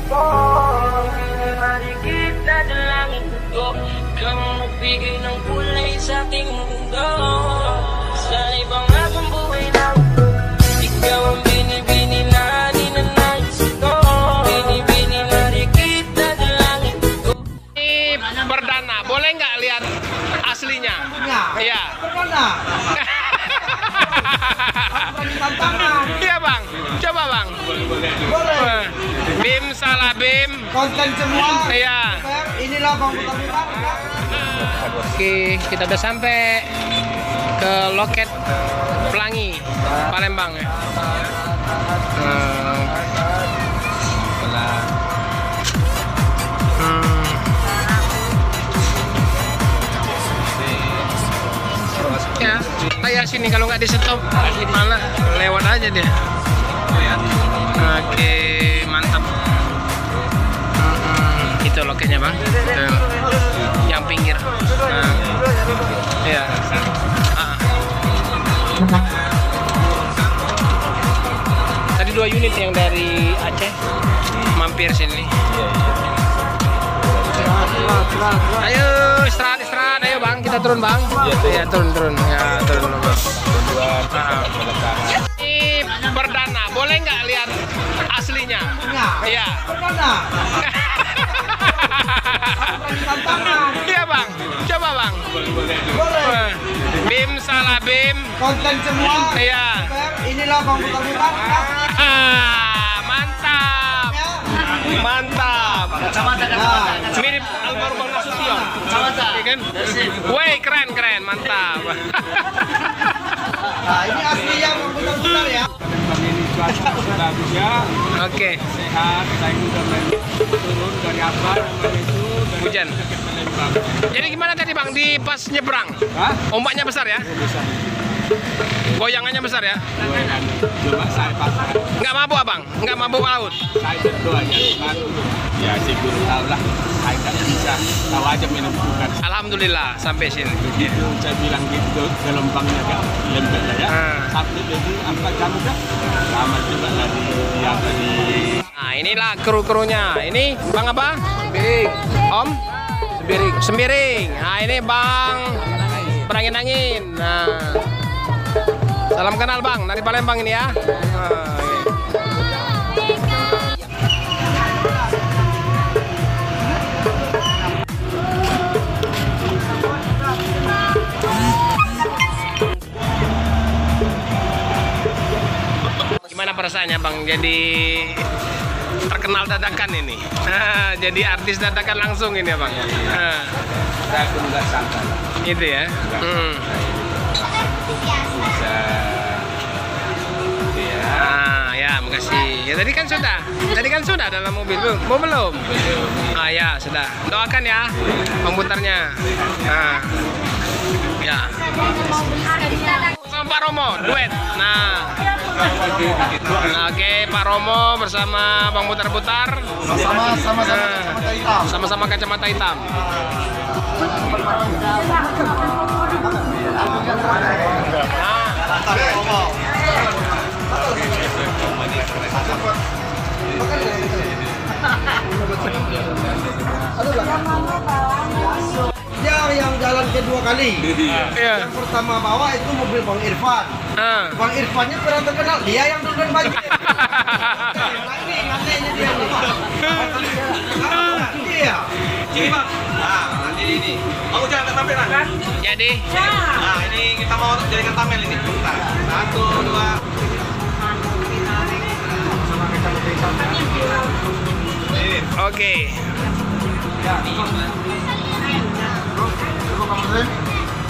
Mari kita dalangin ko kang magbigay ng kulay sa aking mundo. Sa ibang akong buhay na ikaw ang binibini na ninanais ko. Binibini, mari kita dalangin ko. Perdana, boleh nggak lihat aslinya? Iya. Perdana. Tantangan. Iya bang, coba bang. Boleh. Bim salah Bim. Konten semua. Iya. Inilah Bang Putar-Putar. Oke, kita udah sampai ke loket Pelangi, Palembang ya. Ya, kayak sini kalau nggak di stop malah lewat aja dia. Oke, mantap. Itu loketnya bang. Tuh. Yang pinggir. Ya. Tadi 2 unit yang dari Aceh mampir sini. Ayo istirahat, ayo bang, kita turun bang. Iya turun, ya turun bang. Ini perdana, boleh nggak lihat aslinya? Iya. Perdana. Tantangan. Iya bang, coba bang. Boleh. Bim salah Bim. Konten semua. Iya. Inilah Bang Putar-Putar. Mantap. Mantap. Mirip almarhum Nasution. Iya kan? Woi, keren, mantap. Nah, ini aslinya Bang Putar-Putar ya. Bagus ya. Oke. Sehat, saya udah turun dari apa namanya itu dari Hujan. Palembang. Jadi gimana tadi bang di pas nyebrang? Hah? Ombaknya besar ya? Bisa. Goyangannya besar ya? Goyangan. Cuma saya pasang. Nggak mabuk abang? Nggak mabuk laut? Saya tentu aja kan. Ya sih guru tahu lah. Saya nggak bisa. Tahu aja menentukan. Alhamdulillah sampai sini. Begitu saya bilang gitu gelombangnya agak lembek lah ya. Sampai jadi 4 jam udah. Lama juga lagi yang tadi. Nah inilah kru-krunya. Ini bang apa? Sembiring. Om? Sembiring. Nah ini bang Berangin-angin. Nah, salam kenal bang dari Palembang ini ya. Gimana perasaannya bang jadi terkenal dadakan ini? Jadi artis dadakan langsung ini ya bang? Saya pun nggak sangka. Itu ya? Bisa. Ya, makasih. Ya tadi kan sudah dalam mobil belum? Ya sudah. Doakan ya pemputarnya. Ya. Sama Pak Romo duet. Oke, Pak Romo bersama Bang Putar-Putar. Sama-sama kacamata hitam. Dia yang jalan kedua kali. Iya. Yang pertama bawa itu mobil Bang Irfan. Bang Irfannya pernah terkenal, dia yang duluan banjir. Ini ngantainya dia Iya. Sini bang. Nanti ini. Aku jangan sampai kan? Jadi. Nah ini kita mau jadikan tamel ini. Bentar. 1, 2. Oke.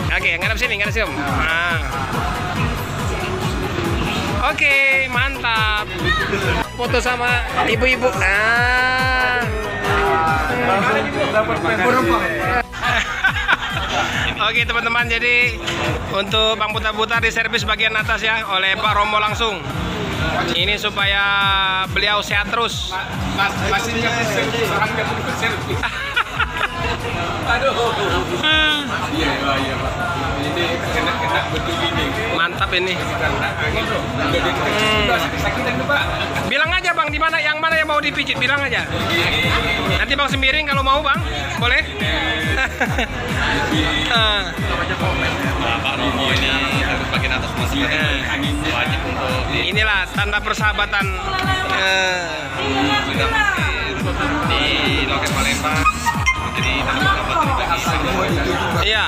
Oke, ngadap sini, ngadap sini. Oke, mantap. Foto sama ibu-ibu. Oke teman-teman, jadi untuk Bang Putar-Putar di servis bagian atas ya oleh Pak Romo langsung. Ini supaya beliau sehat terus. Masihnya aduh. Iya Pak. Ini kena betul ini. Mantap ini. Sakitan Pak. Bilang aja Bang di Nanti yang mana yang mau dipijit bilang aja. Nanti Bang Sembiring kalau mau Bang, boleh? Pak Romo ini harus bagian atas masih wajib untuk inilah tanda persahabatan. sudah di loket Palembang. Jadi tanda persahabatan. Iya.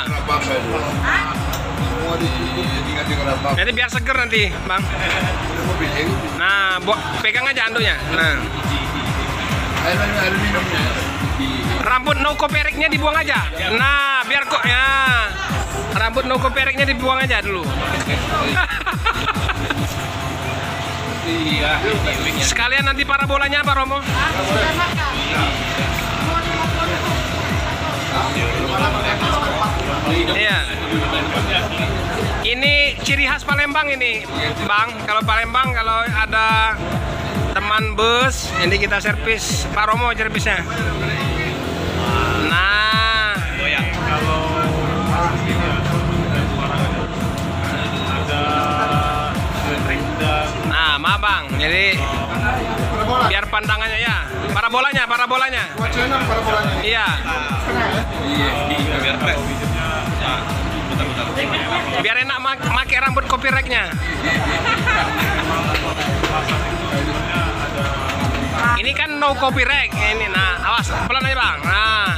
Jadi biar seger nanti, Bang. Nah, pegang aja anduknya. Nah. Rambut no kopereknya dibuang aja. Nah, biar kok ya. Rambut no kopereknya dibuang aja dulu. Sekalian nanti parabolanya Pak Romo. Iya. Ini ciri khas Palembang ini, Bang. Kalau Palembang kalau ada teman bus, ini kita servis Pak Romo servisnya. Nah, nah, maaf Bang. Jadi biar pandangannya ya. Parabolanya. Iya. Biar enak pakai rambut kopireknya. Ini kan no copyright ini. Nah, awas pelan aja Bang. Nah,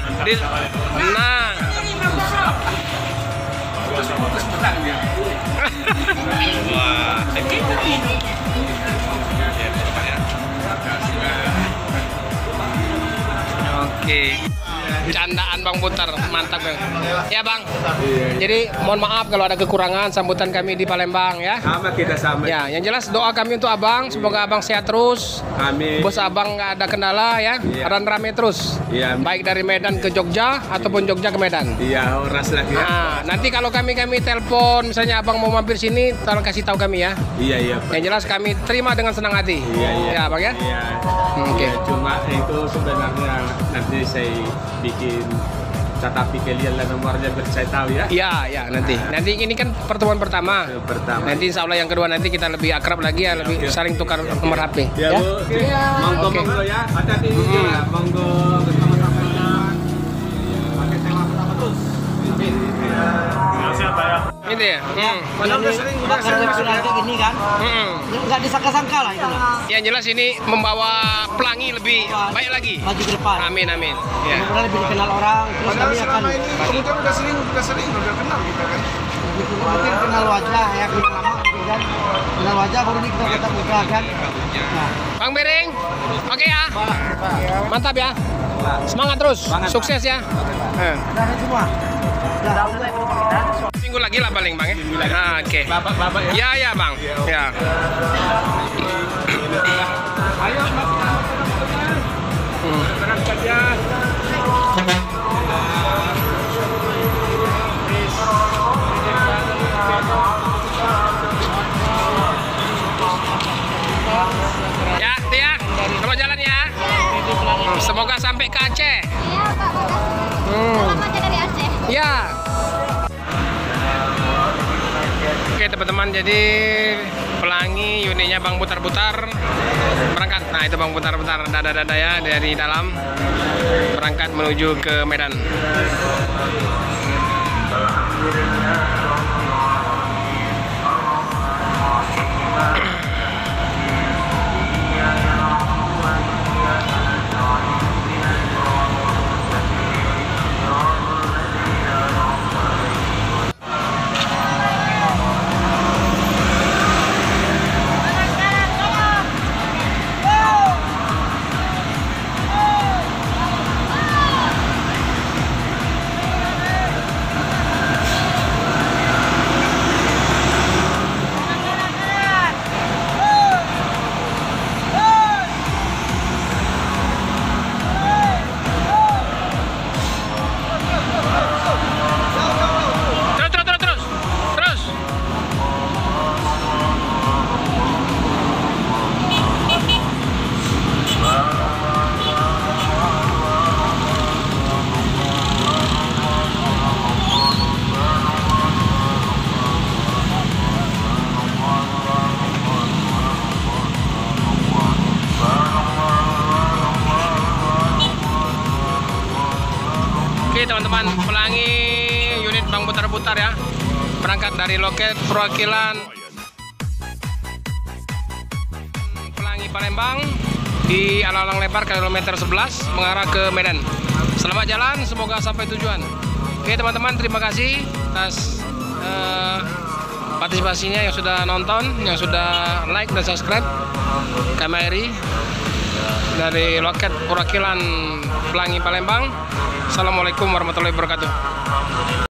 Oke. Candaan Bang Putar, mantap Bang. Ya Bang. Jadi mohon maaf kalau ada kekurangan sambutan kami di Palembang ya. Sama kita sama. Ya, yang jelas doa kami untuk Abang, semoga Abang sehat terus. Amin. Bos Abang nggak ada kendala ya, rame terus. Iya. Baik dari Medan ke Jogja ataupun Jogja ke Medan. Iya, horas lagi ya. Nah, nanti kalau kami telepon, misalnya Abang mau mampir sini, tolong kasih tahu kami ya. Iya. Yang jelas kami terima dengan senang hati. Iya. Ya Bang ya. Iya. Oke. Ya, cuma itu sebenarnya nanti saya bikin tetapi kalian lah nomornya biar saya tahu ya. Iya, nanti. Nanti ini kan pertemuan pertama. Nanti insya Allah yang kedua nanti kita lebih akrab lagi ya, lebih saling tukar nomor HP. Ya, Bu. Monggo ya. Hati-hati ya. Monggo bersama-sama ya. Pakai tema pertama terus. Siapa ya? Ini ya. Padahal udah sering kayak gini kan. Nggak disangka-sangka lah itu. Yang jelas ini membawa pelangi lebih baik lagi. Maju ke depan. Amin. Ya. Mudah-mudahan lebih dikenal orang. Terus kami akan kemudian udah kenal kita kan. mungkin kenal wajah ya, kenal lama mungkin kan. Kenal wajah baru ini kita tetap muka kan. Nah. Bang Bering, oke ya. Mantap ya. Semangat terus. Sukses ya. Udah semua. Minggu lagi lah paling Bang ya. Nah, oke. Bapak ya. Ya Bang. Ya. Ayo berangkat ya. Ya, Tia. Selamat jalan ya. Semoga sampai ke Aceh. Iya, Pak. Alamatnya dari Aceh. Ya. Oke teman-teman, jadi pelangi unitnya Bang Putar-Putar berangkat. Nah itu Bang Putar-Putar dada-dada ya dari dalam berangkat menuju ke Medan. Bang putar-putar ya. Berangkat dari loket perwakilan Pelangi Palembang di Alalang Lebar kilometer 11 mengarah ke Medan. Selamat jalan, semoga sampai tujuan. Oke teman-teman, terima kasih atas partisipasinya yang sudah nonton, yang sudah like dan subscribe. Kamairi dari loket perwakilan Pelangi Palembang. Assalamualaikum warahmatullahi wabarakatuh.